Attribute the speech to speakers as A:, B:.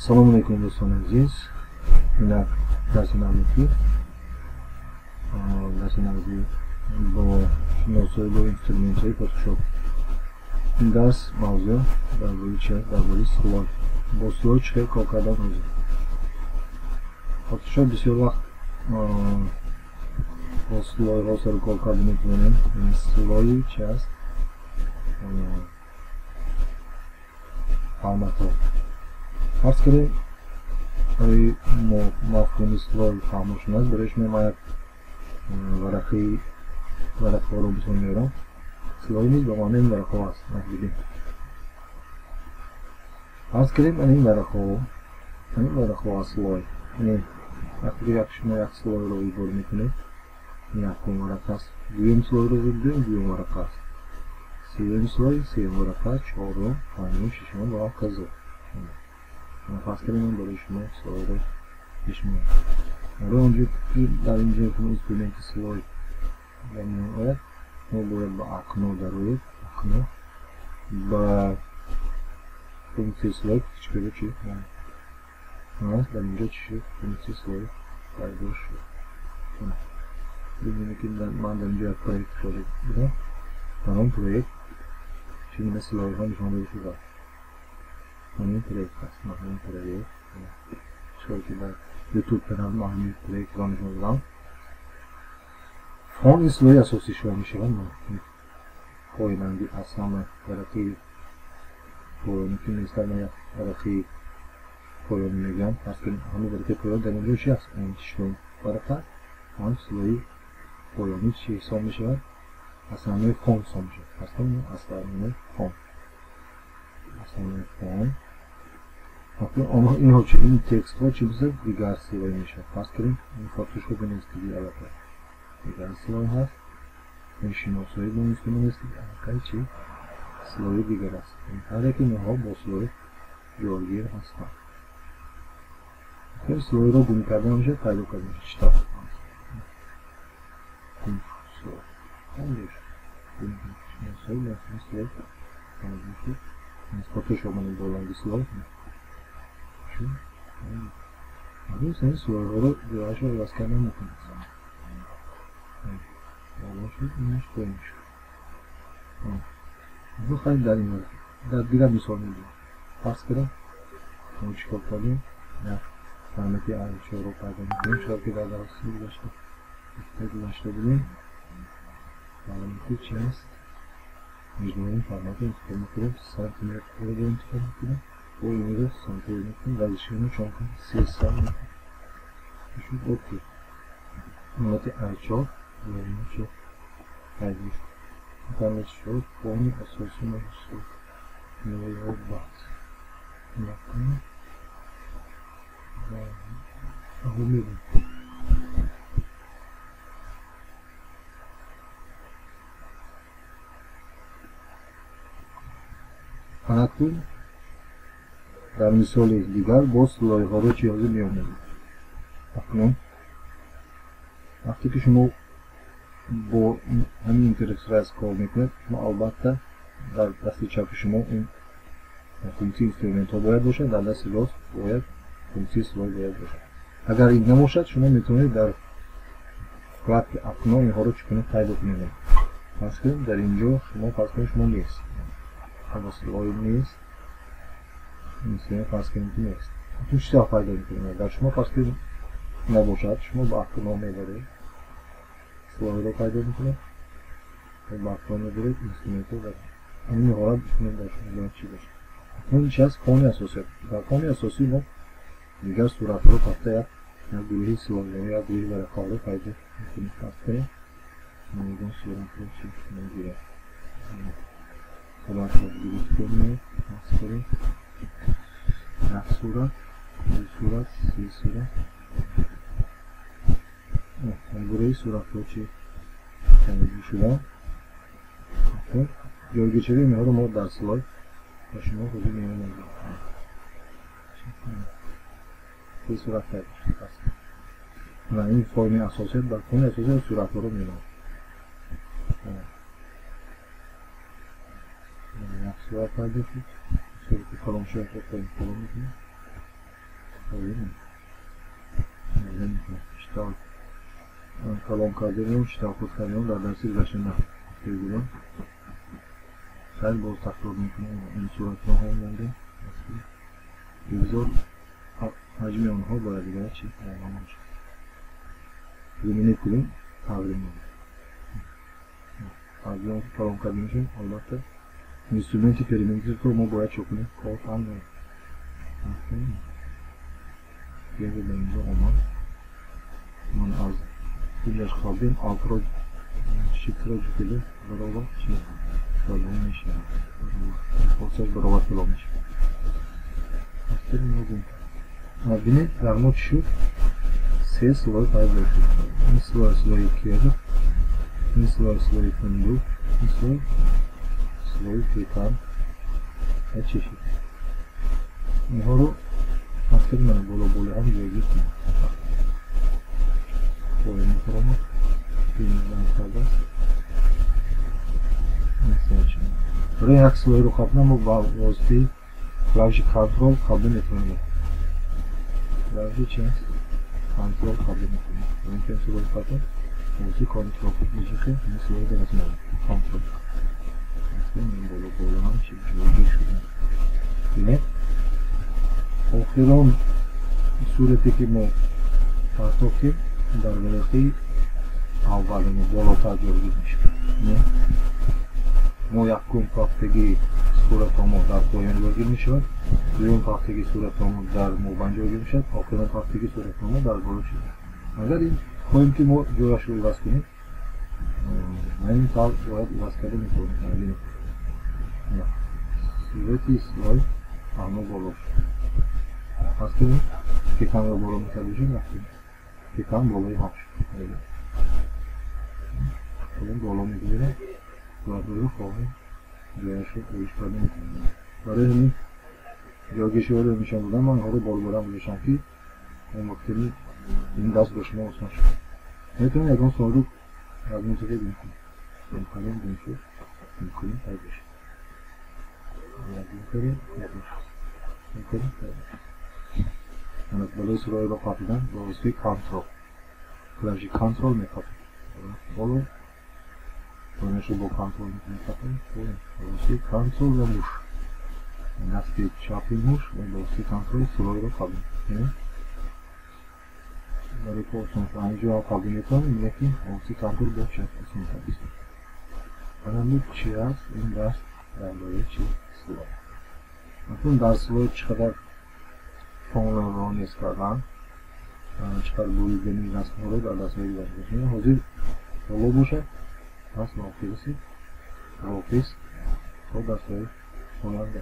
A: سلام علیکم دوستان عزیز. این درس نویسی با شناسایی با اینسترومنت های فتوشاپ. این درس موضوع درباره چیه؟ درباره سلای. با سلای چه کار کردن موضوع. فتوشاپ بسیار وقت با سلای ها سر کار کردن میتونیم. این سلای چی هست؟ فرمت ها. فرض کنیم برای مفهوم سلای خاموش نیست، برایش میماید ورقه ها رو بتون میارم. سلای نیست به معنی این ورقه ها هست. فرض کنیم این ورقه ها سلای. وقتی که شما یک سلای رو ایجاد میکنید، این یکم ورقه است. دویم سلای رو بگیریم، دویم ورقه است. سوم سلای، سوم ورقه است. چهارم، پنجم، ششم با هم قزل. فرض کنیم برای شما سلای رو پیش میاد. حالا اونجا در اینجا که اینسترومنت سلای باید ما باید با اکنو دارید، اکنو با فونکسی سلای چیکار چی؟ در اینجا چی شد؟ فونکسی سلای پیدا شد. ببینید که من در اینجا پروژه خارج بودم. در اون پروژه چیزی مثل سلای ها نشان داده شده. همین پروژه هست. همین پروژه چون که در یوتیوب کانال ما همین پروژه را نشان دادم. فون سلای اساسی شده میشه. پایانندی اسنام ورقی پایانی که نیست در من ورقی پایانی میگم. پس که همین ورقی پایان در اینجا چی هست؟ این شون ورقه هم سلای پایانی چی حساب میشه؟ اسنام فون حساب میشه. پس کنیم اسنام فون این ها چی؟ این تکست ها چی بسید؟ دیگر سلای میشه. پس کنیم این فتوشاپ نیستی البته دیگر سلای هست. این شناسایی با اینسترومنت نیستی البته چی؟ سلای دیگر است. هر یک اینها با سلای جارگیر هستند. که سلای را گم کرده میشه، پیدا کرده میشه. چطور؟ گم سلای همینش شناسایی با سلای همینش فتوشاپ من بولنگی سلای شو همین سلای سلای ها رو جایش رو راست کردن میکنه. بالا شد اینش پایین شد. بخواهید در این ورد در دیگر مثال میدیم. فرض کنم ما چیکار کنیم؟ نه فرمتی ارزش‌ها رو پیدا میکنیم. چرا که در درستی گذاشته بودیم فرمتی چی هست؟ مجموعه فرمت رو انتخاب میکنیم. سانتیمتر رو انتخاب میکنیم. با این رو سانتیمتر میکنیم. وزشون رو چون کنیم 300 میکنیم. شد اوکی. فرمتی ارزش‌ها این چه پیدا دانش شد فون اساسی نشد نیو بات نکنه و میریم اکنون در مثال دیگر با سلای ها رو چیازی میامدیم. اکنون وقتی که شما با همین اینترفیس کار میکنید، شما البته در دست چپ شما این فونکسی اینسترومنت ها باید باشد، در دست راست باید فونکسی سلای باید باشد. اگر این نباشد شما میتونید در فلت اکنون اینها رو چکنید پیدا کنید. پس کنیم در اینجا شما پس کنید شما نیست، اگر سلای نیست اینسترومنت پس کنید نیست. تو چی پیدا میکنید؟ اگر شما پس کنید نباشد شما با اکنون میبرید سلای رو پیدا میکنه و باقی میبرید اینسترومنت رو دارید. همین حالت بشونید در شما چی باشه. این چی هست؟ فون اساسی. در فون اساسی ما دیگر صورت رو پفته یک گروهی سلای یا یک گروهی ورقه رو پیدا میکنید. پفته میگن صورت رو چی میگیره صورت رو گروهی کنید پس کنید یک صورت دو صورت سی صورت گروهی صورت رو چی تنظیم شدن. جایگیری اینها رو ما در سلای و شما خودی میمونید به صورت تایید و این فرمی اساسیت بر فون اساسیت صورت رو میمونید. یک صورت تایید شد صورتی کلام شد و فرمی کلام میکنید Штаб калом кардем, штаб худ кардем, дар дарси гузашта нафирдем. Сайт боз такрар мекунем. Ин суратро ҳом монда. Телевизор ҳаҷми онҳо бояд дигар чи маълум бошад. Илюминат кунем, тағзим монда. Тағзим калом кардемшон албатта инструменти периметрро мо бояд чӯ кунем. Кор ҳам нем. Yeğe benimce olmaz. Bunun az ilaç kaldım. Altro şifre cüzeli. Beraber şey. Söylemiş ya. Olsaydı beraber kullanmış. Aferin oğlum. Abine vermek şu. Ses var kaybediyor. Nasıl var sılayı kıyarı. Nasıl var sılayı fındık. Nasıl var sılayı kıykan. Her çeşit. Niharu aferin bana bolu hem gördük mü? Oyunu kuramak. Birimden serbest. Neyse şimdi. Buraya aksıları kapına bu vazifeyi klavye kontrol kabin etmeli. Klavye change kontrol kabin etmeli. Önceden sıvı kapı. Vazifeyi kontrol etmeyecek. Bunu sıvı denetmeli. Kontrol. Aferin bolu hem şimdi gördük şuradan. Yine آخران صورتی که ما پرتاکیم در ورقه اولین بالاتر جایگیر میشه. ما یکم پاختگی صورت ما در پایان جایگیر میشود، دوم پاختگی صورت ما در مابین جایگیر میشود، آخران پاختگی صورت ما در بالا شد. اگر این خواهیم که ما جایش رو عوض کنیم، این سال باید عوض کرده میکنیم. صورتی سلای همه بالا شد. Aslında kekan ve boru metalojim yaptım. Kekan bolayı haş. Öyle. Bunun dolama göre kulakları koyun. Güneşe uyuşturma yapıyorum. Böyle gölgesi öyle bir şey oldu ama orada bol boran bir şey ki o vaktini indas başına olsun. Evet öyle yakın sorduk. Yardım çekebilirim. Ben kalem dönüşüyor. Mümkün kardeş. Yardım kere yapmış. Mümkün kardeş. Böyle sırayla kapıdan dolayısıyla kontrol. Klavye kontrol mi kapı? Olur. Böyle şu bu kontrol mi kapı? Dolayısıyla kontrol ve muş. Nasıl çapı muş ve dolayısıyla kontrol sırayla kapı. Böyle korsan aynı cevap kabineti var mı? Lakin dolayısıyla kontrol boş yapmasını tabii. Önemli cihaz in ders böyle sıra. Bakın dersleri çıkar fonlarını نیست کردن چقدر بوری بینید از مورد در دستایی باشید حاضر بالا باشه پس نافیسی خب دستایی کننده